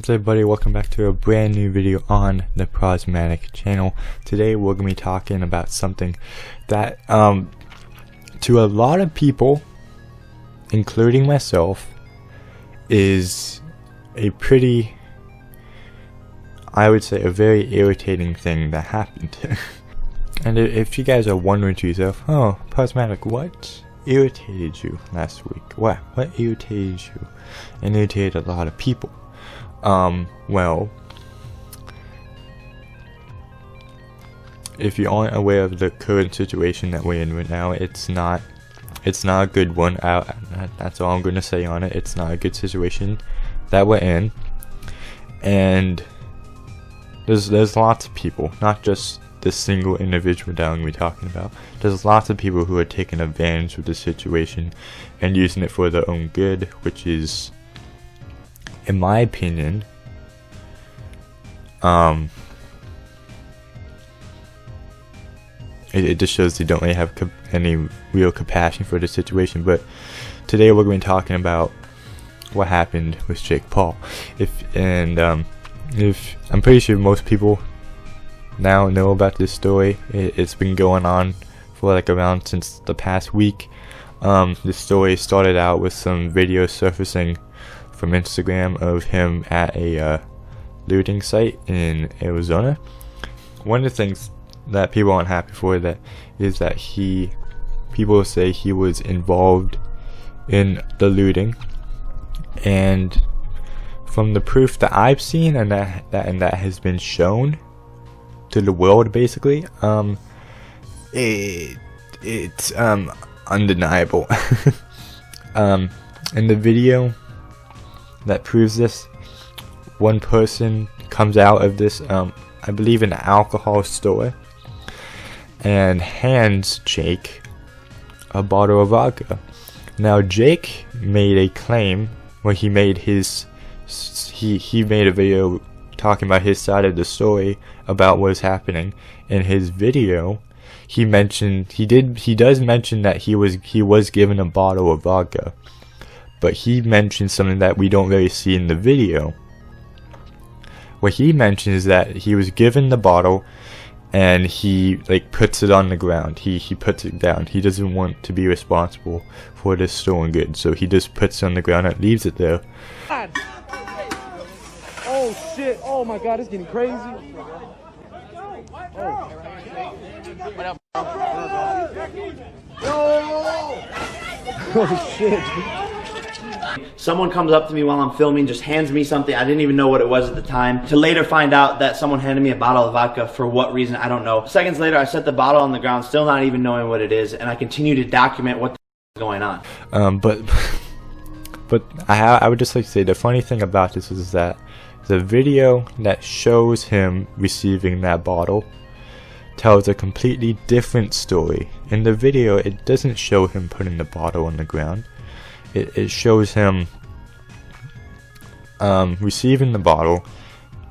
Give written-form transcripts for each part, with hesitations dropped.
What's up, everybody? Welcome back to a brand new video on the Prozmadik channel. Today we're going to be talking about something that to a lot of people, including myself, is a pretty, I would say, a very irritating thing that happened. And if you guys are wondering to yourself, oh, Prozmadik, what irritated you last week? What irritated you? And irritated a lot of people. Well, if you aren't aware of the current situation that we're in right now, it's not a good one. That's all I'm going to say on it. It's not a good situation that we're in, and there's lots of people, not just this single individual that I'm going to be talking about. There's lots of people who are taking advantage of the situation and using it for their own good, which is, in my opinion, it just shows they don't really have any real compassion for the situation. But today we're going to be talking about what happened with Jake Paul. If I'm pretty sure most people now know about this story. It's been going on for like around since the past week. This story started out with some videos surfacing from Instagram of him at a looting site in Arizona. One of the things that people aren't happy for is that people say he was involved in the looting, and from the proof that I've seen and that has been shown to the world, basically, it's undeniable. In the video that proves this, one person comes out of this, I believe, an alcohol store, and hands Jake a bottle of vodka. Now Jake made a claim where he made he made a video talking about his side of the story about what was happening. In his video, he does mention that he was given a bottle of vodka, but he mentioned something that we don't really see in the video. What he mentions is that he was given the bottle and he puts it on the ground. He puts it down. He doesn't want to be responsible for this stolen goods, so he just puts it on the ground and leaves it there. God. Oh shit! Oh my God! It's getting crazy. Oh shit! Someone comes up to me while I'm filming, just hands me something. I didn't even know what it was at the time, to later find out that someone handed me a bottle of vodka. For what reason, I don't know. Seconds later, I set the bottle on the ground, still not even knowing what it is, and I continue to document what the is going on. But I would just like to say, the funny thing about this is that the video that shows him receiving that bottle tells a completely different story. In the video, it doesn't show him putting the bottle on the ground. It shows him receiving the bottle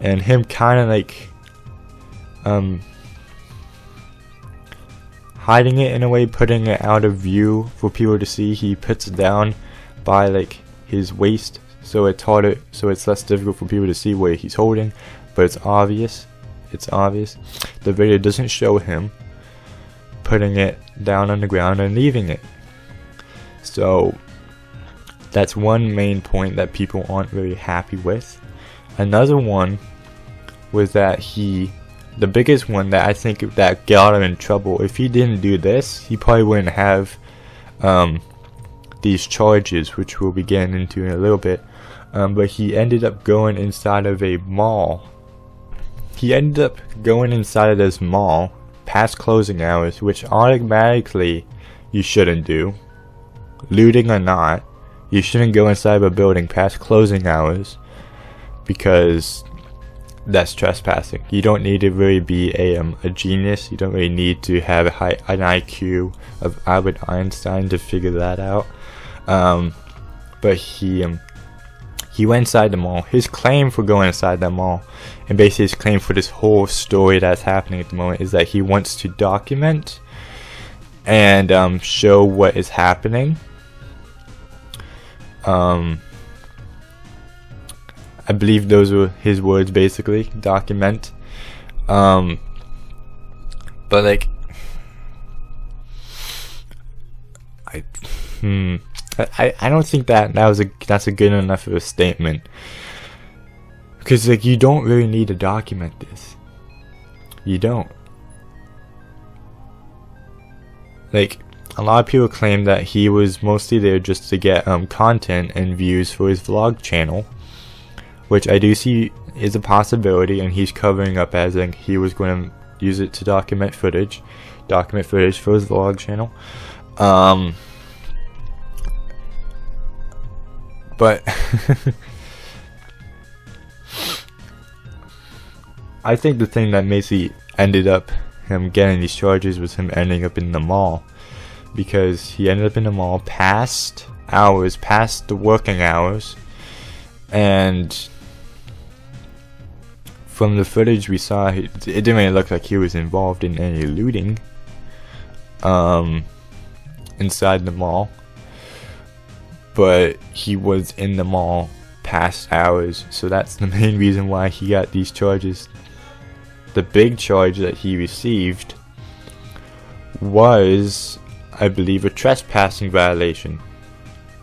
and him kind of hiding it in a way, putting it out of view for people to see. He puts it down by his waist, so it's less difficult for people to see what he's holding, but it's obvious. The video doesn't show him putting it down on the ground and leaving it. So that's one main point that people aren't very happy with. Another one was that the biggest one that I think that got him in trouble, if he didn't do this, he probably wouldn't have these charges, which we'll be getting into in a little bit. But he ended up going inside of a mall. He ended up going inside of this mall past closing hours, which automatically you shouldn't do. Looting or not, you shouldn't go inside of a building past closing hours, because that's trespassing. You don't need to really be a genius. You don't really need to have an IQ of Albert Einstein to figure that out. But he went inside the mall. His claim for going inside that mall, and basically his claim for this whole story that's happening at the moment, is that he wants to document and show what is happening. I I believe those were his words, basically, document. But like, I don't think that's a good enough of a statement, because like, you don't really need to document this. You don't. Like, a lot of people claim that he was mostly there just to get content and views for his vlog channel, which I do see is a possibility, and he's covering up as like he was going to use it to document footage for his vlog channel. But I think the thing that basically ended up him getting these charges was him ending up in the mall, because he ended up in the mall past the working hours, and from the footage we saw, it didn't really look like he was involved in any looting inside the mall, but he was in the mall past hours, so that's the main reason why he got these charges. The big charge that he received was, I believe, a trespassing violation.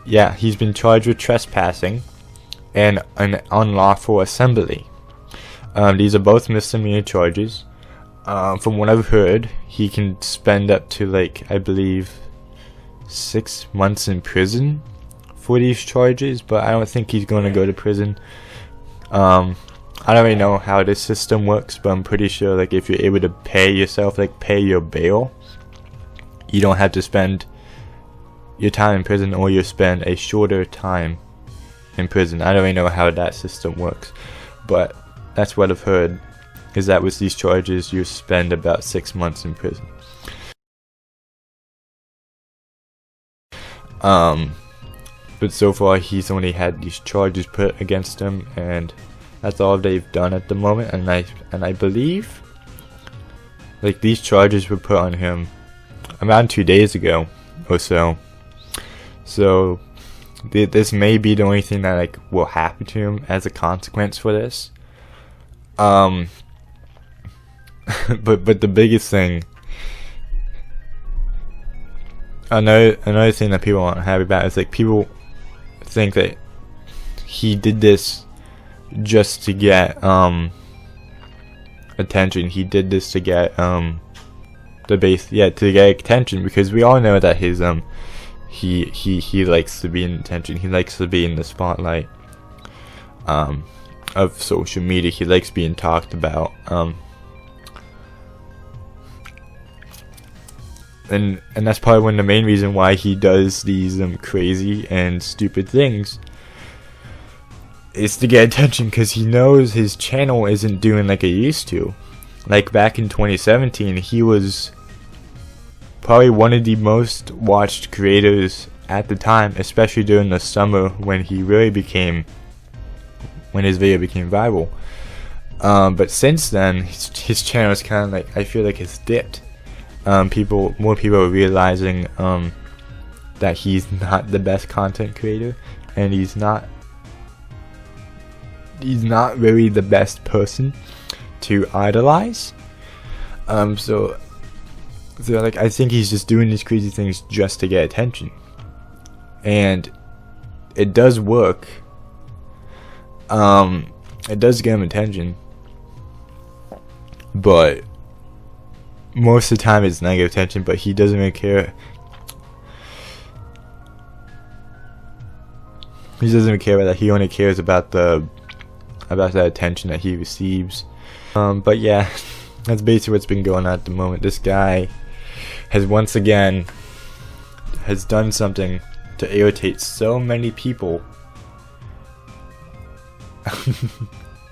Yeah, he's been charged with trespassing and an unlawful assembly. These are both misdemeanor charges. From what I've heard, he can spend up to, like, I believe, 6 months in prison for these charges, but I don't think he's going to go to prison. I don't really know how this system works, but I'm pretty sure, like, if you're able to pay yourself, like, pay your bail, you don't have to spend your time in prison, or you spend a shorter time in prison. I don't really know how that system works, but that's what I've heard, is that with these charges you spend about 6 months in prison. But so far he's only had these charges put against him, and that's all they've done at the moment. And I believe, like, these charges were put on him around 2 days ago or so. So this may be the only thing that, like, will happen to him as a consequence for this. But the biggest thing, another thing that people aren't happy about is, like, people think that he did this just to get attention. He did this to get to get attention, because we all know that his he likes to be in attention. He likes to be in the spotlight of social media. He likes being talked about, and that's probably one of the main reason why he does these crazy and stupid things, is to get attention, because he knows his channel isn't doing like it used to. Like, back in 2017, he was probably one of the most watched creators at the time, especially during the summer when his video became viral. But since then, his channel is kind of like, I feel like, has dipped. More people are realizing that he's not the best content creator, and he's not really the best person to idolize. So like, I think he's just doing these crazy things just to get attention, and it does work. It does get him attention, but most of the time it's negative attention. But he doesn't really care. He doesn't really care about that. He only cares about the attention that he receives. But yeah, that's basically what's been going on at the moment. This guy has once again done something to irritate so many people.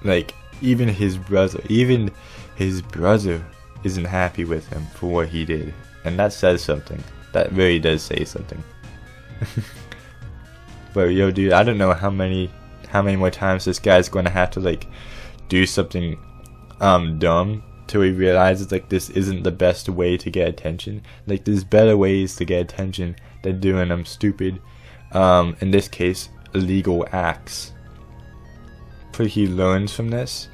Like, even his brother isn't happy with him for what he did, and that says something. That really does say something. But yo, dude, I don't know how many more times this guy's going to have to, like, do something dumb till he realizes, like, this isn't the best way to get attention. Like, there's better ways to get attention than doing stupid, in this case, illegal acts. hopefully he learns from this.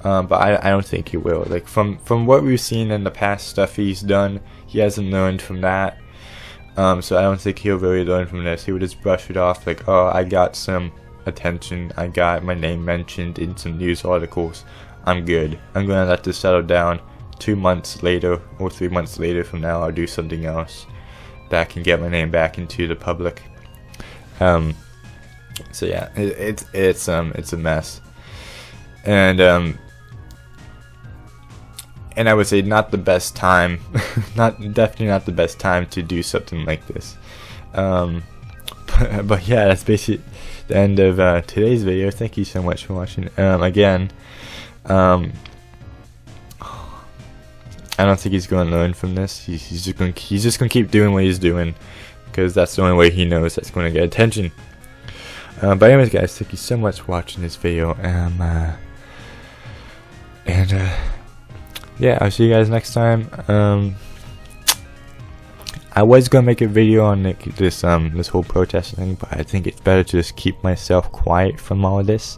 But I don't think he will. Like from what we've seen in the past stuff he's done, he hasn't learned from that. So I don't think he'll really learn from this. He would just brush it off like, oh, I got some attention, I got my name mentioned in some news articles, I'm good. I'm gonna let this settle down. 2 months later or 3 months later from now, I'll do something else that can get my name back into the public. So yeah, it's a mess, and I would say not the best time, definitely not the best time to do something like this. But yeah, that's basically the end of today's video. Thank you so much for watching. Again, I don't think he's going to learn from this. He's just gonna keep doing what he's doing, because that's the only way he knows that's going to get attention. But anyways, guys, thank you so much for watching this video. Yeah, I'll see you guys next time. I was gonna make a video on this whole protest thing, but I think it's better to just keep myself quiet from all of this.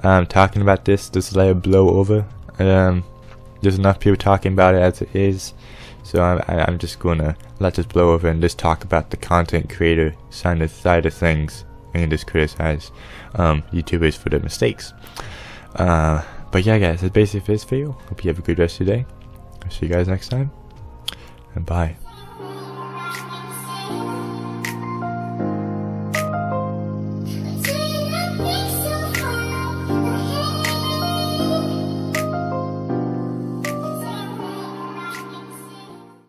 Talking about this, just let it blow over. There's enough people talking about it as it is, so I'm just gonna let this blow over and just talk about the content creator side of things, and just criticize YouTubers for their mistakes. But yeah, guys, that's basically this video. Hope you have a good rest of your day. I'll see you guys next time, and bye.